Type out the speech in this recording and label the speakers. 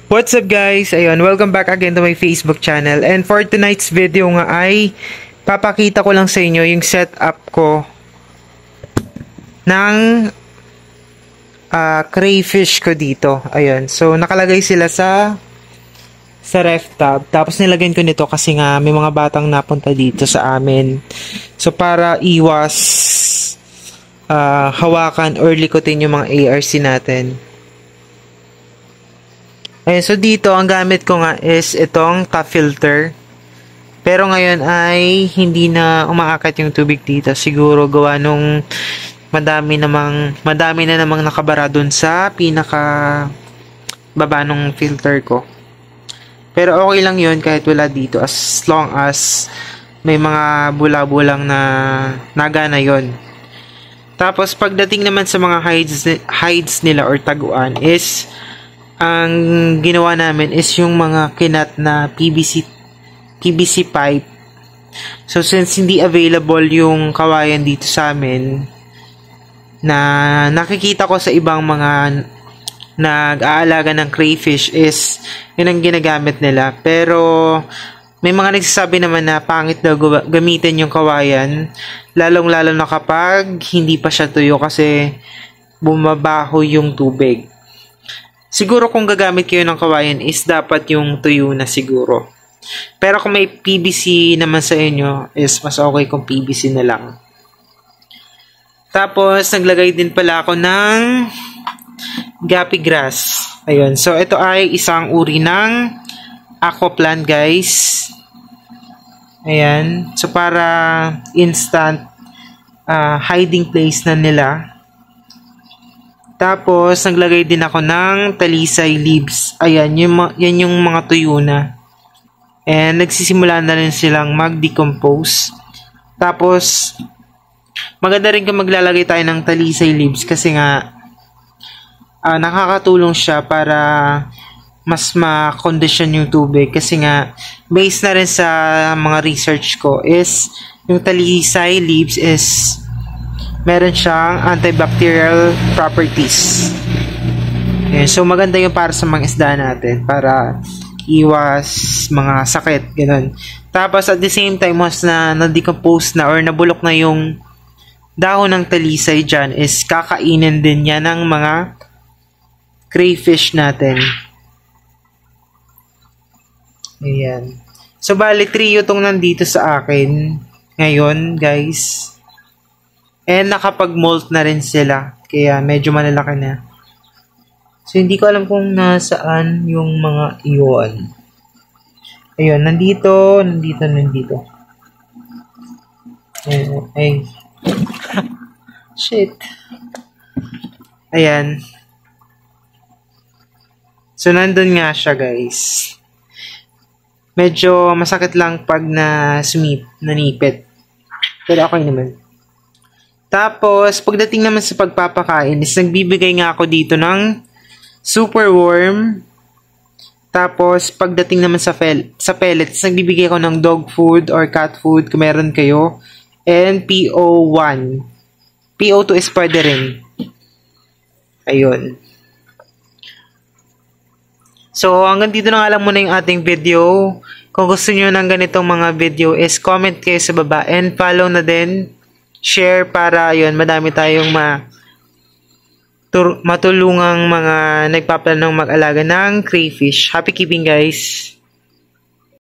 Speaker 1: What's up guys? Ayun, welcome back again to my Facebook channel. And for tonight's video nga ay papakita ko lang sa inyo yung setup ko ng crayfish ko dito. Ayun. So nakalagay sila sa ref tab. Tapos nilagyan ko nito kasi nga may mga batang napunta dito sa amin. So para iwas hawakan or likutin yung mga ARC natin. Ayan, so dito, ang gamit ko nga is itong top filter. Pero ngayon ay hindi na umaakat yung tubig dito. Siguro gawa nung madami na namang nakabara dun sa pinaka baba nung filter ko. Pero okay lang yun kahit wala dito as long as may mga bula-bulang na nagana yon. Tapos pagdating naman sa mga hides nila or taguan is ang ginawa namin is yung mga kinat na PVC pipe. So since hindi available yung kawayan dito sa amin na nakikita ko sa ibang mga nag-aalaga ng crayfish is yun ang ginagamit nila. Pero may mga nagsasabi naman na pangit daw gamitin yung kawayan lalong-lalo na kapag hindi pa siya tuyo kasi bumabaho yung tubig. Siguro kung gagamit kayo ng kawayan is dapat yung tuyo na siguro. Pero kung may PVC naman sa inyo is mas okay kung PVC na lang. Tapos naglagay din pala ako ng guppy grass. Ayun. So ito ay isang uri ng aquaplant guys. Ayan. So para instant hiding place na nila. Tapos, naglagay din ako ng talisay leaves. Ayan, yan yung mga tuyo na. And, nagsisimula na rin silang mag-decompose. Tapos, maganda rin kung maglalagay tayo ng talisay leaves kasi nga, nakakatulong siya para mas ma-condition yung tubig. Kasi nga, based na rin sa mga research ko is, yung talisay leaves is meron siyang antibacterial properties. Okay, so maganda yung para sa mga isda natin para iwas mga sakit, ganun. Tapos at the same time once na na-decompose na or nabulok na yung dahon ng talisay dyan is kakainin din yan ng mga crayfish natin. Ayan. So bali trio tong nandito sa akin ngayon guys. And nakapag-molt na rin sila. Kaya medyo malalaki na. So, hindi ko alam kung nasaan yung mga iyon. Ayun, nandito. Ay. Shit. Ayan. So, nandun nga siya, guys. Medyo masakit lang pag nanipit. Pero okay naman. Tapos, pagdating naman sa pagpapakain, is nagbibigay nga ako dito ng super worm. Tapos, pagdating naman sa pellets, nagbibigay ako ng dog food or cat food kung meron kayo. And PO1. PO2 is pwede rin. Ayun. So, hanggang dito na nga lang muna yung ating video. Kung gusto nyo ng ganitong mga video is comment kayo sa baba and follow na din. Share para yun, madami tayong matulungang mga nagpaplanong mag-alaga ng crayfish. Happy keeping guys!